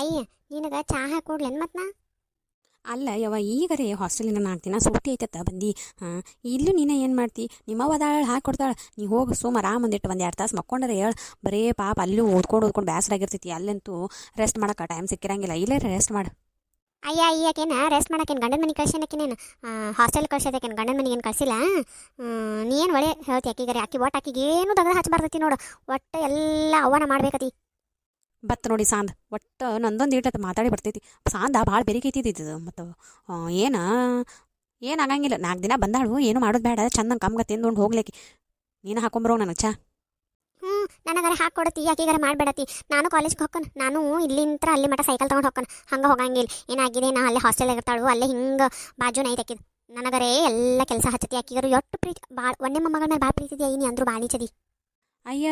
ಅಯ್ಯ ನಿನಗೆ ಚಾ ಹಾಕೊಡ್ಲೇನು ಮತ್ತು ನಾ ಅಲ್ಲ ಯವ್ವ ಈಗರೇ ಹಾಸ್ಟೆಲಿನ 4 ದಿನ ಸೂಟಿ ಐತತ್ತ ಬಂದು ಹಾಂ ಇಲ್ಲೂ ನೀನೇ ಏನು ಮಾಡ್ತಿ ನಿಮ್ಮವ್ವ ಅದಾಳ ಹಾಕ್ಕೊಡ್ತಾಳೆ ನೀ ಹೋಗಿ ಸುಮ್ಮ ಆರಾಮ್ ಒಂದಿಟ್ಟು 2 ತಾಸು ಮಕ್ಕೊಂಡ್ರೆ ಹೇಳು ಬರೇ ಪಾಪ ಅಲ್ಲಿ ಓದ್ಕೊಂಡು ಬೇಸರಾಗಿರ್ತೈತಿ ಅಲ್ಲಂತೂ ರೆಸ್ಟ್ ಮಾಡೋಕೆ ಟೈಮ್ ಸಿಕ್ಕಿರಂಗಿಲ್ಲ ಇಲ್ಲೇ ರೆಸ್ಟ್ ಮಾಡು. ಅಯ್ಯ ಅಯ್ಯಕೇನ ರೆಸ್ಟ್ ಮಾಡಕ್ಕೇನು ಗಂಡನ ಮನೆ ಕಳ್ಸೇನಕ್ಕೇನೇನು ಹಾಸ್ಟೆಲ್ ಕಳ್ಸೋದಕ್ಕೇನು ಗಂಡನ ಮನೆಗೆ ಏನು ಕಳಿಸಿಲ್ಲ. ನೀ ಏನು ಒಳ್ಳೆ ಹೇಳ್ತಿ ಅಕ್ಕಿಗರೆ ಅಕ್ಕಿ ಒಟ್ಟು ಅಕ್ಕಿಗೆ ಏನು ತೆಗೆದು ಹಚ್ಚಬಾರ್ದತಿ ನೋಡು ಒಟ್ಟು ಎಲ್ಲ ಅವನ ಮಾಡ್ಬೇಕತಿ. ಬತ್ತು ನೋಡಿ ಸಾಂದ್ ಒಟ್ಟು ನಂದೊಂದು ಇಟ್ಟತ್ತು ಮಾತಾಡಿ ಬರ್ತೈತಿ ಸಾಂದ ಭಾಳ ಬೆರಿಕೈತಿದ್ದು ಮತ್ತು ಏನು ಆಗಂಗಿಲ್ಲ 4 ದಿನ ಬಂದಾಳು ಏನು ಮಾಡೋದು ಬೇಡ ಚಂದಂಗೆ ಕಮ್ಗೆ ತಿಂದುಕೊಂಡು ಹೋಗ್ಲಿಕ್ಕೆ ನೀನು ಹಾಕೊಂಬರೋ ನನಗೆ ಚಾ. ನನಗರ ಹಾಕ್ಕೊಡತಿ ಅಕ್ಕಿಗರ ಮಾಡಬೇಡತಿ. ನಾನು ಕಾಲೇಜ್ಗೆ ಹೋಗ್ಕನ್ ನಾನು ಇಲ್ಲಿಂತ್ರ ಅಲ್ಲಿ ಮಟ್ಟ ಸೈಕಲ್ ತೊಗೊಂಡು ಹೋಗ್ಕನ್ ಹಂಗೆ ಹೋಗಂಗಿಲ್ಲ. ಏನಾಗಿದೆ ನಾ ಅಲ್ಲೇ ಹಾಸ್ಟೆಲ್ದಾಗ ಇರ್ತಾಳು ಅಲ್ಲೇ ಹಿಂಗೆ ಬಾಜುನ ಐತೆ ಅಕ್ಕಿದು ನನಗರೇ ಎಲ್ಲ ಕೆಲಸ ಹಚ್ಚತಿ ಅಕ್ಕಿಗರು ಎಷ್ಟು ಪ್ರೀತಿ ಭಾಳ ಒಂದೇ ಮೊಮ್ಮಗಳ ಮೇಲೆ ಭಾಳ ಪ್ರೀತಿ ನೀ ಅಂದ್ರು ಭಾಳ ಚದಿ. ಅಯ್ಯ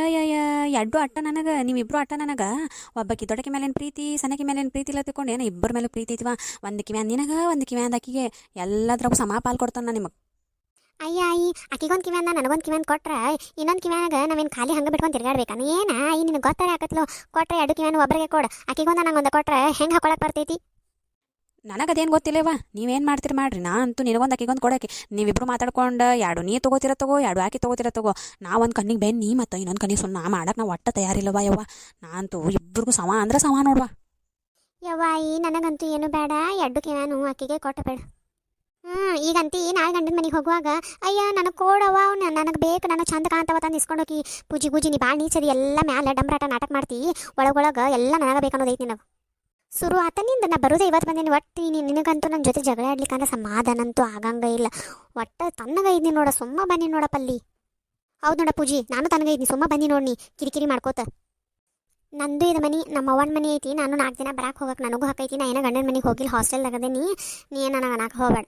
ಎಡ್ಡು ಅಟ್ಟ ನನಗೆ ನೀವಿಬ್ರು ಅಟ್ಟ ನನಗೆ ಒಬ್ಬಕಿ ದೊಡ್ಡಕಿ ಮೇಲೇನು ಪ್ರೀತಿ ಸಣ್ಣಕಿ ಮೇಲೇನು ಪ್ರೀತಿ ಇಲ್ಲ ತಿಳ್ಕೊಂಡು ಏನೋ ಇಬ್ಬರ ಮೇಲೆ ಪ್ರೀತಿ ಐತಿವ ಒಂದು ಕಿವ್ಯಾನ್ ನಿನಗೆ ಒಂದು ಕಿವ್ಯಾನ್ ಆಕಿಗೆ ಎಲ್ಲದ್ರಾಗೂ ಸಮ ಪಾಲು ಕೊಡ್ತಾನೆ ನಾ ನಿಮಗೆ. ಅಯ್ಯ ಅಯ್ಯಿ ಆಕಿಗೊಂದು ಕಿವ್ಯಾನ ನನಗೊಂದು ಕಿವ್ಯಾನ್ ಕೊಟ್ರೆ ಇನ್ನೊಂದು ಕಿವ್ಯಾನಾಗ ನಾವೇನು ಖಾಲಿ ಹಂಗೆ ಬಿಟ್ಕೊಂಡು ತಿರ್ಗಾಡ್ಬೇಕಾನ ಏನ ಅಯ್ಯ ನಿನಗೆ ಗೊತ್ತಾರೆ ಆಕತ್ಲು ಕೊಟ್ರೆ 2 ಕಿವ್ಯಾನ್ ಒಬ್ಬರಿಗೆ ಕೊಡು ಆಕಿಗೊಂದು ನಂಗೊಂದು ಕೊಟ್ರೆ ಹೆಂಗೆ ಹಾಕೊಳಕ್ಕೆ ಬರ್ತೈತಿ. ನನಗದೇನು ಗೊತ್ತಿಲ್ಲವ ನೀವೇನು ಮಾಡ್ತೀರಿ ಮಾಡ್ರಿ ನಾ ಅಂತೂ ನಿನಗೊಂದು ಆಕಿಗೊಂದು ಕೊಡೋಕೆ ನೀವಿಬ್ರು ಮಾತಾಡ್ಕೊಂಡು 2 ನೀ ತೊಗೋತಿರ ತಗೋ 2 ಆಕಿ ತೊಗೋತಿರ ತಗೋ ನಾ ಒಂದು ಕಣ್ಣಿಗೆ ಬೆನ್ನಿ ಮತ್ತು ಇನ್ನೊಂದು ಕಣ್ಣಿಗೆ ಸುಮ್ಮನೆ ನಾ ಮಾಡಕ್ಕೆ ನಾವು ಒಟ್ಟು ತಯಾರಿಲ್ಲವ ಯವ್ವ ನಾ ಅಂತೂ ಇಬ್ಬರಿಗೂ ಸಮ ಅಂದ್ರೆ ಸಮ ನೋಡ್ವಾ. ಯವ್ವ ಈ ನನಗಂತೂ ಏನು ಬೇಡ 2 ಕಿವ್ಯಾನು ಆಕಿಗೆ ಕೊಟ್ಟಬೇಡ. ಈಗಂತಿ ನಾಳೆ ಗಂಡನ ಮನೆಗೆ ಹೋಗುವಾಗ ಅಯ್ಯ ನನಗೆ ಕೊಡವ ನನಗೆ ಬೇಕು ನನಗೆ ಚಂದ ಕಾಂತವ ತಂದು ಇಸ್ಕೊಂಡೋಗಿ ಪೂಜಿ ನೀ ಭಾಳ ನೀಚದಿ ಎಲ್ಲ ಮ್ಯಾಲೆ ಡಂಬ್ರಾಟ ನಾಟಕ ಮಾಡ್ತಿ ಒಳಗೊಳಗೆ ಎಲ್ಲ ನನಗೆ ಬೇಕನ್ನೋದೈತಿ ನಿನಗೆ ಶುರು ಆತನಿಂದ ನಾ ಬರೋದೇ ಇವತ್ತು ಬಂದೇನಿ. ಒಟ್ಟು ನಿನಗಂತೂ ನನ್ನ ಜೊತೆ ಜಗಳ ಆಡ್ಲಿಕ್ಕಂದ್ರೆ ಸಮಾಧಾನ ಅಂತೂ ಆಗಂಗ ಇಲ್ಲ. ಒಟ್ಟು ತನ್ನಗೈದ್ನಿ ನೋಡ ಸುಮ್ಮ ಬನ್ನಿ ನೋಡಪ್ಪಲ್ಲಿ. ಹೌದು ನೋಡ ಪೂಜಿ ನಾನು ತನಗೈದ್ನಿ ಸುಮ್ಮ ಬನ್ನಿ ನೋಡ್ನಿ ಕಿರಿಕಿರಿ ಮಾಡ್ಕೋತ. ನಂದು ಇದು ಮನೆ ನಮ್ಮ ಅವ್ವನ ಮನೆ ಐತಿ. ನಾನು 4 ದಿನ ಬರಕ್ಕೆ ಹೋಗಕ್ಕೆ ನನಗೂ ಹಾಕೈತಿ. ನಾ ಏನೋ ಗಂಡನ ಮನೆಗೆ ಹೋಗಿಲ್ಲ ಹಾಸ್ಟೆಲ್ದಾಗದೇನಿ. ನೀ ನನಗೆ ಅನ್ನಕ್ಕೆ ಹೋಗ್ಬೇಡ.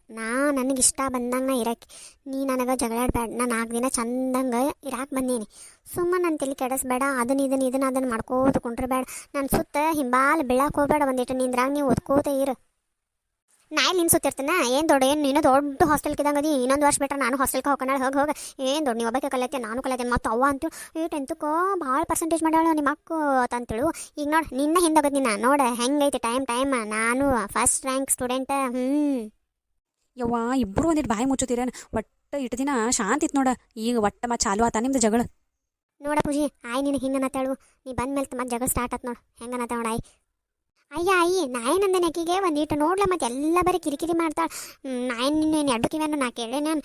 ನನಗೆ ಇಷ್ಟ ಬಂದಂಗೆ ನಾ ಇರಕ್ಕೆ ನೀ ನನಗೆ ಜಗಳ ಆಡಬೇಡ. ನಾ 4 ದಿನ ಚಂದಂಗೆ ಇರಾಕೆ ಬಂದೀನಿ. ಸುಮ್ಮನೆ ನನ್ನ ತಲೆ ಕೆಡಿಸ್ಬೇಡ. ಅದನ್ನು ಮಾಡ್ಕೋತ ಕುಂಡ್ರಬೇಡ. ನನ್ನ ಸುತ್ತ ಹಿಂಬಾಲ್ ಬೀಳಕ್ಕೆ ಹೋಗ್ಬೇಡ. ಒಂದಿಟ್ಟು ನಿಂದ್ರಾಗ ನೀವು ಓದ್ಕೋತ ಇರು. ನಾ ಇಲ್ಲಿ ನಿನ್ಸುತ್ತಿರ್ತೀನ ಏನು ದೊಡ್ಡ ಏನು ನೀನು ದೊಡ್ಡ ಹಾಸ್ಟೆಲ್ಗೆ ಇದ್ದಂಗದಿ. ಇನ್ನೊಂದು ವರ್ಷ ಬಿಟ್ರೆ ನಾನು ಹಾಸ್ಟೆಲ್ಗೆ ಹೋಗೋಣ ಹೋಗಿ ಏನು ದೊಡ್ಡ ನೀವು ಒಬ್ಬಕ್ಕೆ ಕಲಿಯತ್ತೆ ನಾನು ಕಲಿಯತ್ತೆ ಮತ್ತು ಅವ್ವ ಅಂತೂ 10ಕ್ಕೆ ಭಾಳ ಪರ್ಸೆಂಟೇಜ್ ಮಾಡ್ಯಾಳ ನಿಮ್ಮ ಅಕ್ಕ ಅಂತೇಳು. ಈಗ ನೋಡಿ ನಿನ್ನ ಹಿಂದೋಗದ್ ನಿನ್ನ ನೋಡ ಹೆಂಗೈತಿ ಟೈಮ್ ನಾನು ಫಸ್ಟ್ ರ್ಯಾಂಕ್ ಸ್ಟೂಡೆಂಟ್. ಯವ್ವ ಇಬ್ಬರು ಒಂದಿಟ್ಟು ಬಾಯಿ ಮುಚ್ಚುತ್ತೀರ ಒಟ್ಟು ಇಟ್ಟು ದಿನ ಶಾಂತಿ ಇತ್ತು ನೋಡ ಈಗ ಒಟ್ಟು ಮತ್ತೆ ಚಾಲು ಆತ ನಿಮ್ದು ಜಗಳ. ನೋಡ ಪೂಜಿ ಆಯ್ ನಿನಗೆ ಹಿಂಗೆ ಅನ್ನತ್ತೇಳು ನೀ ಬಂದ ಮೇಲೆ ಮತ್ತೆ ಜಗಳ ಸ್ಟಾರ್ಟ್ ಆತ್ ನೋಡು ಹೆಂಗೆ ಅನ್ನತ್ತ ನೋಡ ಅಯ್ಯ ನಾಯೇನಂದೇನೆ ಆಕಿಗೆ ಒಂದಿಟ್ಟು ನೋಡ್ಲ ಮತ್ತೆ ಎಲ್ಲ ಬರೀ ಕಿರಿಕಿರಿ ಮಾಡ್ತಾಳೆ. ನಾಯೇನು 2 ಕಿವ್ಯಾನು ನಾ ಕೇಳೇ ನಾನು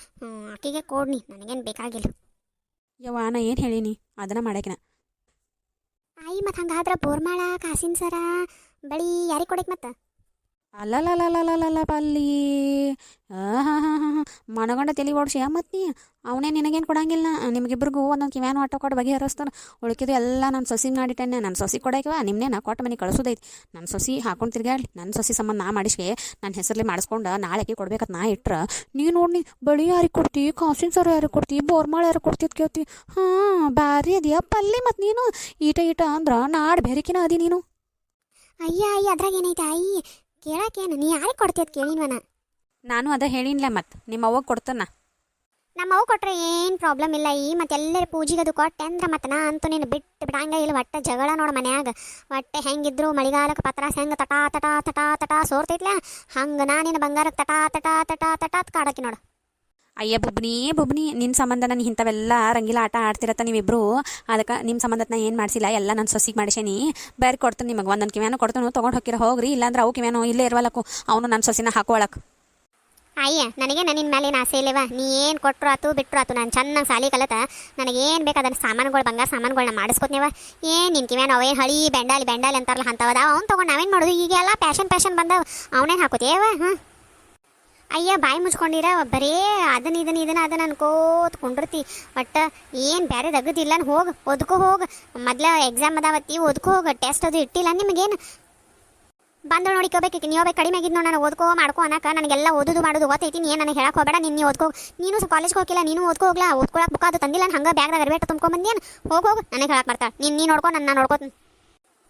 ಆಕಿಗೆ ಕೊಡ್ನಿ ನನಗೇನು ಬೇಕಾಗಿಲ್ಲ. ಯವ್ವ ನಾ ಏನು ಹೇಳೀನಿ ಅದನ್ನ ಮಾಡಾಕಿನ ಮತ್ತು ಹಂಗಾದ್ರೆ ಬೋರ್ಮಾಳ ಕಾಸಿನ ಸರ ಬಳಿ ಯಾರಿಗೆ ಕೊಡಕ್ಕೆ ಮತ್ತೆ ಅಲ್ಲಲ್ಲ ಪಲ್ಲಿ ಮನಗಂಡ ತಲೆ ಓಡಿಸಿ ಮತ್ತು ನೀ ಅವನೇ ನಿನಗೇನು ಕೊಡಂಗಿಲ್ಲ. ನಿಮಗಿಬ್ರಿಗೂ ಒಂದೊಂದು ಕಿವ್ಯಾನು ಆಟೋ ಕೊಟ್ಟು ಬಗೆಹರಿಸ್ತಾನೆ. ಉಳ್ಕಿದ್ದು ಎಲ್ಲ ನನ್ನ ಸೊಸಿ ಮಾಡಿಟ್ಟೆನೆ. ನನ್ನ ಸೊಸಿ ಕೊಡೋಕಿವ ನಿಮ್ಮನ್ನೇನ ಕೊಟ್ಟು ಮನೆ ಕಳಿಸೋದೈತಿ. ನನ್ನ ಸೊಸಿ ಹಾಕೊಂಡು ತಿರ್ಗಾಡ್ಲಿ ನನ್ನ ಸೊಸಿ ಸಂಬಂಧ ನಾ ಮಾಡಿಸ್ಕೆ ನನ್ನ ಹೆಸರಲ್ಲಿ ಮಾಡಿಸ್ಕೊಂಡು ನಾಳೆಗೆ ಕೊಡ್ಬೇಕಂತ ನಾ ಇಟ್ರೆ ನೀ ನೋಡಿ ಬಳಿ ಯಾರಿಗೆ ಕೊಡ್ತಿ ಕಾಸಿನ ಸರ ಯಾರಿಗೆ ಕೊಡ್ತಿ ಬೋರ್ಮಾಳ ಯಾರಿಗೆ ಕೊಡ್ತಿ ಅಂತ ಕೇಳ್ತಿ. ಬಾರಿ ಅದೆಯಾ ಪಲ್ಲಿ ಮತ್ತು ನೀನು ಈಟ ಅಂದ್ರೆ ನಾಡು ಬೇರೆಕಿನ ಅದಿ ನೀನು. ಅಯ್ಯ ಅದ್ರಾಗ ಏನೈತೆ ಕೇಳಕ್ಕೇನು ನೀ ಯಾರಿಗೆ ಕೊಡ್ತಿ ಅದು ಕೇಳಿನ್ವನ. ನಾನು ಅದ ಹೇಳಿನ್ಲ ಮತ್ತು ನಿಮ್ಮ ಅವ್ವ ಕೊಡ್ತಾನ. ನಮ್ಮ ಅವ್ವ ಕೊಟ್ರೆ ಏನು ಪ್ರಾಬ್ಲಮ್ ಇಲ್ಲ. ಮತ್ತು ಎಲ್ಲರೂ ಪೂಜೆಗೆ ಅದು ಕೊಟ್ಟೆ ಅಂದ್ರೆ ಮತ್ತು ನಾ ಅಂತೂ ನೀನು ಬಿಡಂಗ ಇಲ್ಲ. ಒಟ್ಟು ಜಗಳ ನೋಡು ಮನ್ಯಾಗ ಒಟ್ಟು ಹೆಂಗಿದ್ರು ಮಳೆಗಾಲಕ್ಕೆ ಪತ್ರಾಸ ಹೆಂಗೆ ತಟಾ ಸೋರ್ತೈತ್ಲ ಹಂಗೆ ನಾನಿನ ಬಂಗಾರಕ್ಕೆ ತಟಾ ಕಾಡಕ್ಕೆ ನೋಡು. ಅಯ್ಯ ಬುಬ್ನಿ ನಿನ್ನ ಸಂಬಂಧ ನಾನು ಇಂಥವೆಲ್ಲ ರಂಗಿಲ್ಲ ಆಟ ಆಡ್ತಿರತ್ತ ನೀವಿಬ್ರು. ಅದಕ್ಕೆ ನಿಮ್ಮ ಸಂಬಂಧನ ಏನು ಮಾಡಿಸಿಲ್ಲ ಎಲ್ಲ ನನ್ನ ಸೊಸಿಗೆ ಮಾಡಿಸೇನಿ. ಬೇರೆ ಕೊಡ್ತೀನಿ ನಿಮಗೆ ಒಂದೊಂದು ಕಿವ್ಯಾನು ಕೊಡ್ತಾನು ತೊಗೊಂಡು ಹೋಗಿರ ಹೋಗ್ರಿ. ಇಲ್ಲಾಂದ್ರೆ ಅವು ಕಿವ್ಯಾನು ಇಲ್ಲೇ ಇರ್ವಲ್ಲಕ್ಕು ಅವನು ನನ್ನ ಸೊಸಿನ ಹಾಕೋಳಕ್ಕೆ. ಅಯ್ಯ ನನಗೆ ನಿನ್ನ ಮೇಲೆ ಆಸೆ ಇಲ್ಲವ. ನೀ ಏನು ಕೊಟ್ಟರು ಆತು ಬಿಟ್ಟರು ಆತು ನಾನು ಚೆನ್ನಾಗಿ ಸಾಲಿ ಕಲತ ನನಗೇನು ಬೇಕು ಅದನ್ನು ಸಾಮಾನುಗಳು ಬಂಗಾರ ಸಾಮಾನುಗಳನ್ನ ಮಾಡಿಸ್ಕೊತೀವ. ಏನು ನಿನ್ನ ಕಿವ್ಯಾನು ಅವೇನು ಹಳಿ ಬೆಂಡಾಲಿ ಅಂತಾರಲ್ಲ ಅಂಥವದ ಅವ್ನು ತೊಗೊಂಡು ನಾವೇನು ಮಾಡೋದು. ಈಗೆಲ್ಲ ಪ್ಯಾಷನ್ ಬಂದವು ಅವನೇನು ಹಾಕೋತೇವ. ಅಯ್ಯ ಬಾಯಿ ಮುಚ್ಕೊಂಡಿರ ಬರೇ ಅದನ್ನ ಅನ್ಕೋತ ಕುಂಡಿರ್ತಿ. ಒಟ್ಟು ಏನು ಬೇರೆ ದಗದಿಲ್ಲ ಹೋಗಿ ಓದ್ಕೋ ಹೋಗಿ ಮೊದ್ಲ ಎಕ್ಸಾಮ್ ಅದಾವತ್ತಿ ಓದ್ಕೋ ಹೋಗಿ ಟೆಸ್ಟ್ ಅದು ಇಟ್ಟಿಲ್ಲ ನಿಮಗೇನು ಬಂದು ನೋಡಿಕೋಬೇಕು. ನೀವು ಕಡಿಮೆ ಆಗಿದ್ದು ನಾನು ಓದ್ಕೋ ಮಾಡ್ಕೋ ಅನ್ನಕ್ಕೆ ನನಗೆಲ್ಲ ಓದೋದು ಮಾಡೋದು ಗೊತ್ತೈತಿ. ನೀನು ನನಗೆ ಹೇಳಕ್ಕೆ ಹೋಗಬೇಡ. ನೀನು ಓದ್ಕೋ ನೀನು ಕಾಲೇಜ್ಗೆ ಹೋಗಿಲ್ಲ ನೀನು ಓದ್ಕೋ ಹೋಗ್ಲಾ ಓದ್ಕೊಳಕ್ಕೆ ಬುಕ್ ಅದು ತಂದಿಲ್ಲ ಹಂಗೆ ಬ್ಯಾಗ್ದಾಗ ಅರ್ಬೇಟ ತುಂಬ್ಕೊಂಬಂದೇನು ಹೋಗು ನನಗೆ ಹೇಳಕ್ಕೆ ಬರ್ತಾಳೆ. ನೀನು ನೋಡ್ಕೊ ನನ್ನ ನೋಡ್ಕೋತೀನಿ.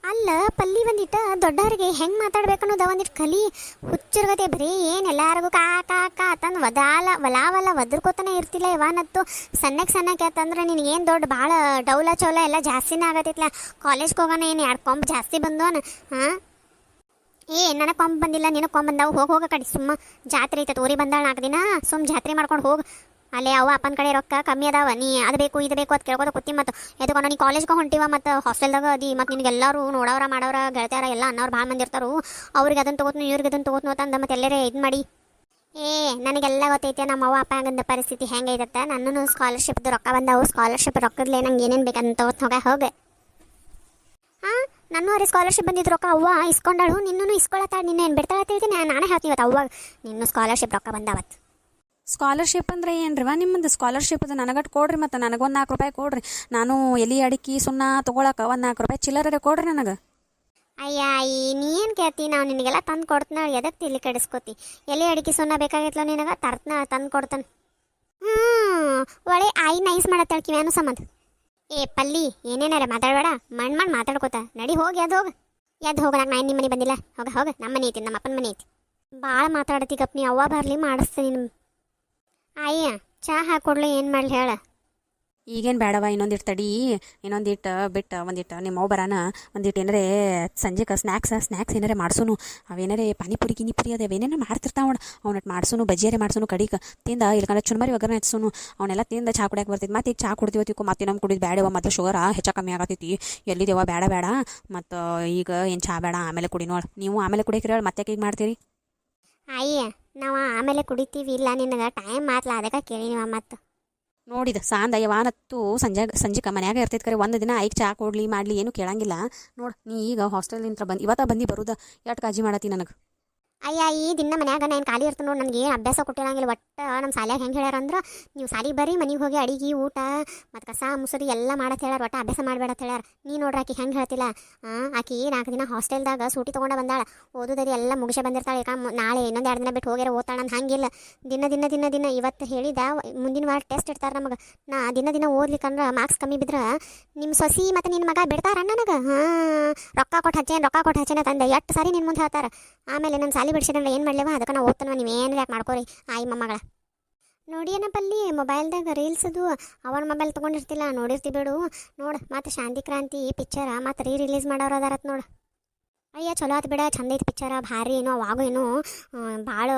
ಅಲ್ಲ ಪಲ್ಲಿ ಒಂದಿಟ್ಟು ದೊಡ್ಡವ್ರಿಗೆ ಹೆಂಗೆ ಮಾತಾಡ್ಬೇಕು ಅನ್ನೋದು ಒಂದಿಟ್ಟು ಕಲಿ ಹುಚ್ಚಿರ್ಗತೆ. ಬರೀ ಏನು ಎಲ್ಲರಿಗೂ ಕಾಕ ಅಂತಂದು ವಲಾವಲ್ಲ ಒದ್ರಕೋತಾನೆ ಇರ್ತಿಲ್ಲ. ಇವನತ್ತು ಸಣ್ಣಕ್ಕೆ ಆತಂದ್ರೆ ನಿನಗೇನು ದೊಡ್ಡ ಭಾಳ ಡೌಲ ಚೌಲ ಎಲ್ಲ ಜಾಸ್ತಿನೇ ಆಗತ್ತೈತ್ಲ. ಕಾಲೇಜ್ಗೆ ಹೋಗೋಣ ಏನು 2 ಕೊಂಬ್ ಜಾಸ್ತಿ ಬಂದವನ ನನಗೆ ಕೊಂಬ್ ಬಂದಿಲ್ಲ, ನಿನಗೆ ಕೊಂಬ್ ಬಂದಾವು. ಹೋಗ ಕಡೆ ಸುಮ್ಮ ಜಾತ್ರೆ ಐತೆ ಊರಿಗೆ ಬಂದಾಳ 4 ದಿನ, ಸುಮ್ಮ ಜಾತ್ರೆ ಮಾಡ್ಕೊಂಡು ಹೋಗಿ. ಅಲ್ಲೇ ಅವ ಅಪ್ಪನ ಕಡೆ ರೊಕ್ಕ ಕಮ್ಮಿ ಅದಾವ, ನೀ ಅದು ಬೇಕು ಇದು ಬೇಕು ಅಂತ ಕೇಳ್ಕೊತ ಕೂತಿ. ಮತ್ತು ಎದಕ್ಕೆ ನೀ ಕಾಲೇಜ್ಗೆ ಹೊಂಟಿವ ಮತ್ತು ಹಾಸ್ಟೆಲ್ದಾಗ ಅದಿ, ಮತ್ತು ನಿನಗೆಲ್ಲರೂ ನೋಡೋರ ಮಾಡೋರ ಗೆಳತಿಯಾರ ಎಲ್ಲ ಅನ್ನೋರು ಭಾಳ ಮಂದಿ ಇರ್ತಾರು. ಅವ್ರಿಗೆ ಅದನ್ನು ತೊಗೋತ್ನು ಇವ್ರಿಗೆ ಅದನ್ನು ತೊಗೋತ್ನು ಅಂತಂದು ಮತ್ತೆ ಎಲ್ಲರೇ ಇದು ಮಾಡಿ. ನನಗೆಲ್ಲ ಗೊತ್ತೈತೆ ನಮ್ಮ ಅವ್ವ ಅಪ್ಪ ಹಂಗಂದ ಪರಿಸ್ಥಿತಿ ಹೆಂಗೈತೆ. ನನ್ನೂ ಸ್ಕಾಲರ್ಶಿಪ್ದು ರೊಕ್ಕ ಬಂದಾವು, ಸ್ಕಾಲರ್ಶಿಪ್ ರೊಕ್ಕದ್ಲೇ ನಂಗೆ ಏನೇನು ಬೇಕಂತ ಹೋಗೆ. ಹಾಂ, ನಾನು ಅವ್ರಿಗೆ ಸ್ಕಾಲರ್ಶಿಪ್ ಬಂದಿದ್ದು ರೊಕ್ಕ ಅವ್ವ ಇಸ್ಕೊಂಡಳು, ನಿನ್ನೂ ಇಸ್ಕೊಳತ್ತಾಳ. ನಿನ್ನ ಏನು ಬಿಡ್ತಾಳ ತಿಳ್ತೀನಿ, ನಾನೇ ಹೇಳ್ತೀನಿ ಇವತ್ತು ಅವ್ವಾಗ ನಿನ್ನೂ ಸ್ಕಾಲರ್ಶಿಪ್ ರೊಕ್ಕ ಬಂದಾವತ್ತು. ಸ್ಕಾಲರ್ಶಿಪ್ ಅಂದ್ರೆ ಏನ್ರಿವ ನಿಮ್ಮದು ಸ್ಕಾಲರ್ಶಿಪ್ ಅದು ನನಗಟ್ಟು ಕೊಡ್ರಿ, ಮತ್ತು ನನಗೊಂದು 4 ರೂಪಾಯಿ ಕೊಡ್ರಿ. ನಾನು ಎಲೆ ಅಡಿಕೆ ಸುಣ್ಣ ತೊಗೊಳಕ್ಕೆ ಒಂದು 4 ರೂಪಾಯಿ ಚಿಲ್ಲರೆ ಕೊಡ್ರಿ ನನಗೆ. ಅಯ್ಯ ನೀ ಏನು ಕೇಳ್ತಿ, ನಾವು ನಿನಗೆಲ್ಲ ತಂದು ಕೊಡ್ತಾನ, ಎದಕ್ಕೆ ತಿಳಿ ಕೆಡಿಸ್ಕೋತಿ. ಎಲೆ ಅಡಿಕೆ ಸುಣ್ಣ ಬೇಕಾಗಿತ್ಲ ನಿನಗೆ ತಂದು ಕೊಡ್ತಾನೆ. ಒಳ್ಳೆ ನೈಸ್ ಮಾಡತ್ತಾಳ ಕಿವ್ಯಾನು ಸಂಬಂಧ. ಪಲ್ಲಿ ಏನೇನಾರ ಮಾತಾಡಬೇಡ, ಮಣ್ಣು ಮಾತಾಡ್ಕೋತ ನಡಿ ಹೋಗಿ. ಎದ್ದು ಹೋಗ, ನಾನು ನಿಮ್ಮ ಮನೆ ಬಂದಿಲ್ಲ. ಹೋಗ ನಮ್ಮ ಮನೆ ಐತಿ, ನಮ್ಮ ಅಪ್ಪನ ಮನೆ ಐತಿ. ಭಾಳ ಮಾತಾಡತಿ ಗಪ್, ನೀ ಅವ್ವ ಬರಲಿ ಮಾಡಿಸ್ತೀನಿ ನಿಮ್ಮ. ಚಾ ಹಾಕೊಡ್ಲಿ, ಏನು ಮಾಡಲಿ ಹೇಳ. ಈಗೇನು ಬೇಡವ, ಇನ್ನೊಂದಿಟ್ಟು ತಡಿ, ಇನ್ನೊಂದಿಟ್ಟು ಬಿಟ್ಟು ಒಂದಿಟ್ಟು ನಿಮ್ಮ ಬರಾನ ಒಂದಿಟ್ಟು ಏನಾರೇ ಸಂಜೆಗೆ ಸ್ನ್ಯಾಕ್ಸ್ ಏನಾರೇ ಮಾಡ್ಸೋನು. ಅವೇನಾರೇ ಪಾನಿಪುರಿ ಗಿನಿಪುರಿ ಅದು ಅವೇನೇನೋ ಮಾಡ್ತಿರ್ತಾವ ಅವ್ನಟ್ಟು ಮಾಡ್ಸೋನು, ಬಜ್ಜಿಯಾರೇ ಮಾಡ್ಸೋನು. ಕಡಿಗೆ ತಿಂದ ಇಲ್ಕಂದ್ರೆ ಚುನ್ಮರಿ ಒಗ್ಗರಣೆ ಹಚ್ಚೋನು. ಅವನ್ನೆಲ್ಲ ತಿಂದ ಚಾ ಕುಡಿಯಕ್ಕೆ ಬರ್ತೈತಿ. ಮತ್ತೆ ಈಗ ಚಾ ಕುಡ್ತೀವತ್ತಿಗೂ ಮತ್ತೆ ನಮ್ಮ ಕುಡಿದು ಬೇಡವ, ಮತ್ತು ಶುಗರ ಹೆಚ್ಚು ಕಮ್ಮಿ ಆಗತೈತಿ. ಎಲ್ಲಿದೇವ ಬೇಡ ಮತ್ತು ಈಗ ಏನು ಚಾ ಬೇಡ, ಆಮೇಲೆ ಕುಡಿ ನೋಡು. ನೀವು ಆಮೇಲೆ ಕುಡಿಯಕ್ರಿ ಹೇಳಿ ಮತ್ತೆ ಈಗ ಮಾಡ್ತೀರಿ. ನಾವು ಆಮೇಲೆ ಕುಡಿತೀವಿ, ಇಲ್ಲ ನಿನಗೆ ಟೈಮ್ ಮಾತ್ಲ ಅದಕ್ಕೆ ಕೇಳಿ ನೀವು ಮತ್ತು ನೋಡಿದ ಸಾಂದ ಯವಾನತ್ತು ಸಂಜೆ ಮನ್ಯಾಗ ಇರ್ತೈತೆ ಕರೆ. ಒಂದು ದಿನ ಐಕ್ ಚಾ ಕೊಡ್ಲಿ ಮಾಡಲಿ ಏನು ಕೇಳಂಗಿಲ್ಲ. ನೋಡಿ ನೀ ಈಗ ಹಾಸ್ಟೆಲ್ನಿಂದ ಇವತ್ತ ಬಂದು ಬರುದ ಎಷ್ಟು ಕಾಳಜಿ ಮಾಡತ್ತಿ ನನಗೆ. ಈ ದಿನ ಮನ್ಯಾಗ ನಾನು ಖಾಲಿ ಇರ್ತೀನಿ ನೋಡಿ, ನನಗೆ ಏನು ಅಭ್ಯಾಸ ಕೊಟ್ಟಿರಂಗಿಲ್ಲ. ಒಟ್ಟು ನಮ್ಮ ಶಾಲ್ಯಾಗ ಹೆಂಗೆ ಹೇಳ್ಯಾರಂದ್ರೆ, ನೀವು ಸಾಲಿಗೆ ಬರ್ರಿ, ಮನೆಗೆ ಹೋಗಿ ಅಡಿಗೆ ಊಟ ಮತ್ತು ಕಸ ಮುಸುರಿ ಎಲ್ಲ ಮಾಡತ್ತೆ ಹೇಳ್ಯಾರ, ಒಟ್ಟು ಅಭ್ಯಾಸ ಮಾಡಬೇಡ ಅಂತ ಹೇಳ್ಯಾರ. ನೀ ನೋಡ್ರಿ ಆಕಿ ಹೆಂಗೆ ಹೇಳ್ತಿಲ್ಲ. ಆಕಿ 4 ದಿನ ಹಾಸ್ಟೆಲ್ದಾಗ ಸೂಟಿ ತೊಗೊಂಡು ಬಂದಾಳ, ಓದೋದರಿ ಎಲ್ಲ ಮುಗಿಸೇ ಬಂದಿರ್ತಾಳೆ. ಈಗ ನಾಳೆ ಇನ್ನೊಂದು 2 ದಿನ ಬಿಟ್ಟು ಹೋಗ್ಯಾರ ಓದ್ತಾಳೆ ಅಂತ. ಹಂಗಿಲ್ಲ, ದಿನ ಇವತ್ತು ಹೇಳಿದ ಮುಂದಿನ ವಾರ ಟೆಸ್ಟ್ ಇಡ್ತಾರೆ ನಮಗೆ. ದಿನ ಓದ್ಲಿಕ್ಕಂದ್ರೆ ಮಾರ್ಕ್ಸ್ ಕಮ್ಮಿ ಬಿದ್ರೆ ನಿಮ್ಮ ಸೊಸಿ ಮತ್ತು ನಿನ್ನ ಮಗ ಬಿಡ್ತಾರ ನನಗೆ. ರೊಕ್ಕ ಕೊಟ್ಟು ಹಚ್ಚೇನ ತಂದೆ ಎಷ್ಟು ಸಾರಿ ನಿನ್ನ ಮುಂದೆ ಹೇಳ್ತಾರೆ. ಆಮೇಲೆ ನನ್ನ ಸಾಲಿ ಬಿಡ್ಸಿದ್ರೆ ಏನು ಮಾಡಲೇವ, ಅದಕ್ಕೆ ನಾವು ಓದ್ತಾನ, ನೀವೇನು ಯಾಕೆ ಮಾಡ್ಕೋರಿ ಮೊಮ್ಮಗಳ. ನೋಡಿ ಏನಪ್ಪಲ್ಲಿ ಮೊಬೈಲ್ದಾಗ ರೀಲ್ಸ್ ಅದು ಅವನ ಮೊಬೈಲ್ ತೊಗೊಂಡಿರ್ತಿಲ್ಲ, ನೋಡಿರ್ತಿ ಬಿಡು. ನೋಡು ಮತ್ತು ಶಾಂತಿ ಕ್ರಾಂತಿ ಪಿಕ್ಚರ ಮತ್ತು ರಿಲೀಸ್ ಮಾಡೋರು ಅದಾರತ್ ನೋಡು. ಚಲೋ ಆತು ಬಿಡ, ಚಂದ ಐತಿ ಪಿಕ್ಚರ, ಭಾರಿ ಏನೋ ಅವಾಗೂ ಏನೋ ಭಾಳ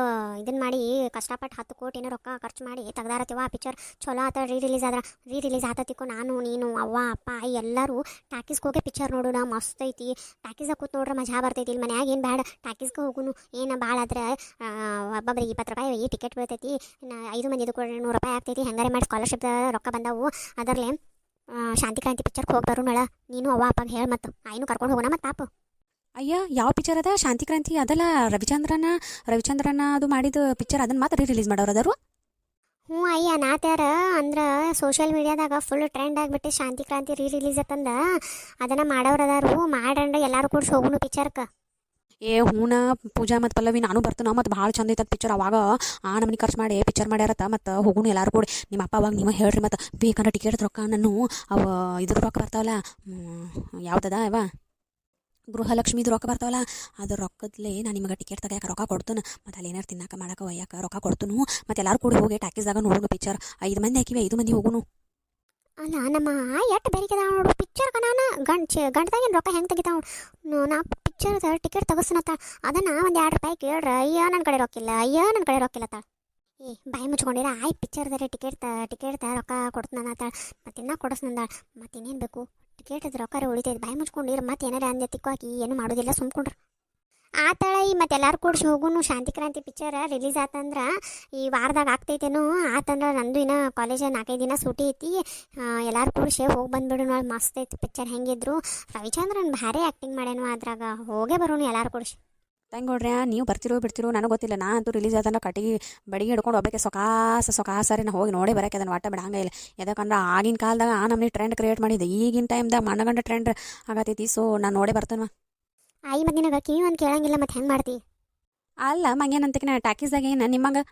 ಇದನ್ನು ಮಾಡಿ ಕಷ್ಟಪಟ್ಟು 10 ಕೋಟಿ ಏನೋ ರೊಕ್ಕ ಖರ್ಚು ಮಾಡಿ ತೆಗ್ದಾರತ್ತಿವ ಆ ಪಿಕ್ಚರ್. ಚಲೋ ಆತ ರೀ-ರಿಲೀಸ್ ಆತತಿಕೋ. ನಾನು ನೀನು ಅವ್ವ ಅಪ್ಪ ಎಲ್ಲರೂ ಟಾಕೀಸ್ಗೆ ಹೋಗಿ ಪಿಕ್ಚರ್ ನೋಡೋಣ, ಮಸ್ತ್ ಐತಿ. ಟಾಕೀಸ್ಗೆ ಕೂತ್ ನೋಡ್ರೆ ಮಜಾ ಬರ್ತೈತಿ. ಇಲ್ಲಿ ಮನ್ಯಾಗ ಏನು ಬೇಡ, ಟಾಕೀಸ್ಗೆ ಹೋಗುನು. ಏನು ಭಾಳ ಆದ್ರೆ ಒಬ್ಬೊಬ್ಬರಿಗೆ 20 ರೂಪಾಯಿ ಟಿಕೆಟ್ ಬೀಳ್ತೈತಿ. 5 ಮಂದಿದು ಕೂಡ 100 ರೂಪಾಯಿ ಆಗ್ತೈತಿ. ಹೆಂಗಾರೆ ಮಾಡಿ ಸ್ಕಾಲರ್ಶಿಪ್ ರೊಕ್ಕ ಬಂದವು. ಅದರಲ್ಲೇ ಶಾಂತಿ ಕ್ರಾಂತಿ ಪಿಕ್ಚರ್ಗೆ ಹೋಗಿ ಬರೋಣ. ನೀನು ಅವ್ವ ಅಪ್ಪಗೆ ಹೇಳಿ ಮತ್ತು ಆಯ್ನು ಕರ್ಕೊಂಡು ಹೋಗೋಣ ಮತ್ತು ಪಾಪು. ಅಯ್ಯ ಯಾವ ಪಿಕ್ಚರ್ ಅದ? ಶಾಂತಿ ಕ್ರಾಂತಿ ಅದಲ್ಲ, ರವಿಚಂದ್ರನ ಅದು ಮಾಡಿದ ಪಿಕ್ಚರ್, ಅದನ್ನು ಮಾತ್ರ ರಿಲೀಸ್ ಮಾಡೋರು ಅದಾರು. ನಾತ್ಯಾರ ಅಂದ್ರೆ ಸೋಷಿಯಲ್ ಮೀಡಿಯಾದಾಗ ಫುಲ್ ಟ್ರೆಂಡ್ ಆಗಿಬಿಟ್ಟು ಶಾಂತಿ ಕ್ರಾಂತಿ ರಿಲೀಸ್ ಆತಂದ ಅದನ್ನು ಮಾಡೋರು ಅದಾರು. ಮಾಡಂದ್ರೆ ಎಲ್ಲರೂ ಕೂಡ ಹೋಗುನು ಪಿಕ್ಚರ್ಗೆ. ಹೂನ ಪೂಜಾ ಮತ್ತು ಪಲ್ಲವಿ ನಾನು ಬರ್ತಾನ, ಮತ್ತು ಭಾಳ ಚಂದ ಐತದ ಪಿಕ್ಚರ್. ಅವಾಗ ನಮ್ಮನೆ ಖರ್ಚು ಮಾಡಿ ಪಿಕ್ಚರ್ ಮಾಡ್ಯಾರತ್ತ. ಮತ್ತು ಹೋಗುನು ಎಲ್ಲರೂ ಕೂಡ. ನಿಮ್ಮ ಅಪ್ಪ ಅವಾಗ ನೀವು ಹೇಳ್ರಿ, ಮತ್ತು ಬೇಕಂದ್ರೆ ಟಿಕೆಟ್ ರೊಕ್ಕ ನಾನು ಇದ್ರ ರೊಕ್ಕ ಬರ್ತಾವಲ್ಲ, ಯಾವುದದ ಗೃಹಲಕ್ಷ್ಮಿದು ರೊಕ್ಕ ಬರ್ತಾವಲ್ಲ, ಅದ್ರ ರೊಕ್ಕದಲ್ಲೇ ನಾನು ನಿಮಗೆ ಟಿಕೆಟ್ ತೆಗಿಯಾಕೆ ರೊಕ್ಕ ಕೊಡ್ತೀನಿ. ಮತ್ತು ಅಲ್ಲಿ ಏನಾರು ತಿನ್ನಕ್ಕೆ ಮಾಡಕ್ಕೆ ಒಯ್ಯಕ್ಕೆ ರೊಕ್ಕ ಕೊಡ್ತೀನಿ. ಮತ್ತು ಎಲ್ಲರೂ ಕೂಡ ಹೋಗಿ ಟಾಕೀಸ್ದಾಗ ನೋಡೋಣ ಪಿಕ್ಚರ್. 5 ಮಂದಿ ಹಾಕಿವಿ, 5 ಮಂದಿ ಹೋಗುನು. ಅಲ್ಲ ನಮ್ಮ ಎಷ್ಟು ಬೇರೆಕಿದಾವ ನೋಡು ಪಿಕ್ಚರ್ಗೆ. ನಾನು ಗಂಟದಾಗಿನ ರೊಕ್ಕ ಹೆಂಗೆ ತೆಗಿತಾವ ನಾ ಪಿಕ್ಚರ್ದ ಟಿಕೆಟ್ ತೆಗಿಸ್ನತ್ತ. ಅದನ್ನು ಒಂದು 2 ರೂಪಾಯಿ ಕೇಳ್ರ. ನನ್ನ ಕಡೆ ರೊಕ್ಕಿಲ್ಲ ತಾಳ. ಬಾಯಿ ಮುಚ್ಕೊಂಡಿರ ಪಿಕ್ಚರ್ದಾರೆ ಟಿಕೆಟ್ ರೊಕ್ಕ ಕೊಡ್ತಾನತ್ತಾಳ. ಮತ್ತು ಇನ್ನೂ ಕೊಡಿಸ್ನಂದಾಳ. ಮತ್ತು ಇನ್ನೇನು ಬೇಕು, ಟಿಕೆಟ್ ರೊಕ್ಕ ಉಳಿತೈತೆ. ಬಾಯಿ ಮುಚ್ಕೊಂಡಿರ ಮತ್ತು ಏನಾರ ಅಂದೆ ತಿಕ್ಕಾಕಿ ಏನು ಮಾಡೋದಿಲ್ಲ, ಸುಮ್ಕೊಂಡ್ರೆ ಆತಳ. ಮತ್ತು ಎಲ್ಲರೂ ಕೂಡಿಸಿ ಹೋಗುನು. ಶಾಂತಿ ಕ್ರಾಂತಿ ಪಿಕ್ಚರ್ ರಿಲೀಸ್ ಆತಂದ್ರೆ ಈ ವಾರದಾಗ ಆಗ್ತೈತೇನೋ. ಆತಂದ್ರೆ ನಂದು ಇನ್ನೂ ಕಾಲೇಜ್ 4-5 ದಿನ ಸೂಟಿ ಐತಿ. ಎಲ್ಲರೂ ಕೂಡಿಸಿ ಹೋಗಿ ಬಂದುಬಿಡು ನೋಡಿ. ಮಸ್ತ್ ಐತಿ ಪಿಕ್ಚರ್. ಹೆಂಗಿದ್ರು ರವಿಚಂದ್ರನ್ ಭಾರಿ ಆ್ಯಕ್ಟಿಂಗ್ ಮಾಡ್ಯಾನು ಅದ್ರಾಗ. ಹೋಗೇ ಬರೋನು ಎಲ್ಲರೂ ಕೂಡಿಸಿ. ತಂಗೋಡ್ರಿ ನೀವು ಬರ್ತಿರೋ ಬಿಡ್ತಿರೋ ನನಗೆ ಗೊತ್ತಿಲ್ಲ. ನಾ ಅಂತೂ ರಿಲೀಸ್ ಆತಂದ್ರೆ ಕಟ್ಟಿಗೆ ಬಡಿಗೆ ಹಿಡ್ಕೊಂಡು ಹೋಗ್ಬೇಕೆ ಸೊಕಾಸರಿ ನಾ ಹೋಗಿ ನೋಡೇ ಬರೋಕೆ ಅದನ್ನು ಒಟ್ಟ ಬಿಡಂಗ ಇಲ್ಲ. ಯಾಕಂದ್ರೆ ಆಗಿನ ಕಾಲದಾಗ ನಮ್ಮನೆ ಟ್ರೆಂಡ್ ಕ್ರಿಯೇಟ್ ಮಾಡಿದ್ದೆ. ಈಗಿನ ಟೈಮ್ದಾಗ ಮನಗಂಡ ಟ್ರೆಂಡ್ ಆಗತೈತಿ. ಸೊ ನಾನು ನೋಡೇ ಬರ್ತೇನೆ. ಮತ್ತು ನಿನಗೆ ಕಿವಿ ಒಂದು ಕೇಳಂಗಿಲ್ಲ, ಮತ್ತು ಹೆಂಗೆ ಮಾಡ್ತಿ? ಅಲ್ಲ ಮಂಗೇನಂತಕ್ಕೆ ನಾ ಟಾಕೀಸ್ದಾಗ ಏನು ನಿಮ್ಮಂಗೆ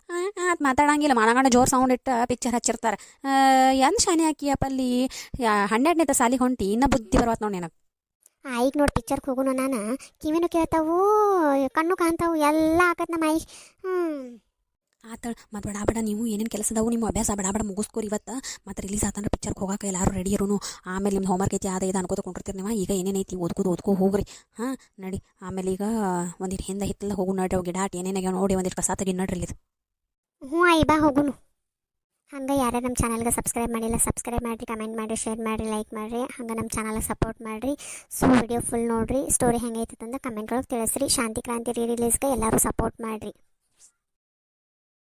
ಮಾತಾಡಂಗಿಲ್ಲ. ಮನಗಂಡ ಜೋರು ಸೌಂಡ್ ಇಟ್ಟು ಪಿಕ್ಚರ್ ಹಚ್ಚಿರ್ತಾರೆ. ಎಂದು ಶಾನೆ ಹಾಕಿಯಪ್ಪ ಅಲ್ಲಿ 12ನೇ ಸಾಲಿಗೆ ಹೊಂಟಿ, ಇನ್ನೂ ಬುದ್ಧಿ ಬರವತ್ತು ನೋಡಿ ನನಗೆ. ಈಗ ನೋಡಿ ಪಿಕ್ಚರ್ಗೆ ಹೋಗುನು. ನಾನು ಕಿವಿನೂ ಕೇಳ್ತಾವು, ಕಣ್ಣು ಕಾಣ್ತಾವು, ಎಲ್ಲ ಆಕತ್ ನಮ್ಮ ಆತ ಮತ್ತು ಬಡ ನೀವು ಏನೇನು ಕೆಲಸ ಅದಾವು ನಿಮ್ಮ ಅಭ್ಯಾಸ ಬಡ ಮುಗಿಸ್ಕೋರಿ ಇವತ್ತು ಮತ್ತು ರಿಲೀಸ್ ಆತಂದ್ರೆ ಪಿಕ್ಚರ್ಗೆ ಹೋಗಕ್ಕೆ ಎಲ್ಲರೂ ರೆಡಿ ಇರೋನು ಆಮೇಲೆ ನಿಮ್ಮ ಹೋಮ್ವರ್ಕ್ ಐತಿ ಅದು ಇದು ಅನ್ಕೋತ ಕೊಂಡಿರ್ತೀರಿ ನೀವು ಈಗ ಏನೇನೈತಿ ಓದ್ಕೋ ಹೋಗ್ರಿ ಹಾಂ ನಡಿ ಆಮೇಲೆ ಈಗ ಒಂದಿಟ್ಟು ಹಿಂದೆ ಹಿತ್ತಲ ಹೋಗು ನಡ್ರಿ ಅವು ಗಿಡ ಏನೇನಾಗ್ಯಾವ ನೋಡಿ ಒಂದಿಟ್ಟು ಕಸ ತೆಗಿ ನಡ್ರಿ ಇಲ್ಲಿ ಹ್ಞೂ ಆಯಿ ಬಾ ಹೋಗುನು. ಹಂಗೆ ಯಾರ್ಯಾರು ನಮ್ಮ ಚಾನಲ್ಗೆ ಸಬ್ಸ್ಕ್ರೈಬ್ ಮಾಡಿಲ್ಲ ಸಬ್ಸ್ಕ್ರೈಬ್ ಮಾಡಿರಿ, ಕಮೆಂಟ್ ಮಾಡಿರಿ, ಶೇರ್ ಮಾಡಿರಿ, ಲೈಕ್ ಮಾಡಿರಿ. ಹಂಗೆ ನಮ್ಮ ಚಾನಲ್ಗೆ ಸಪೋರ್ಟ್ ಮಾಡಿರಿ. ಸೊ ವಿಡಿಯೋ ಫುಲ್ ನೋಡಿರಿ, ಸ್ಟೋರಿ ಹೆಂಗೈತೆ ಅಂತ ಕಮೆಂಟ್ ಒಳಗೆ ತಿಳಿಸ್ರಿ. ಶಾಂತಿ ಕ್ರಾಂತಿ ರಿಲೀಸ್ಗೆ ಎಲ್ಲರೂ ಸಪೋರ್ಟ್ ಮಾಡಿರಿ.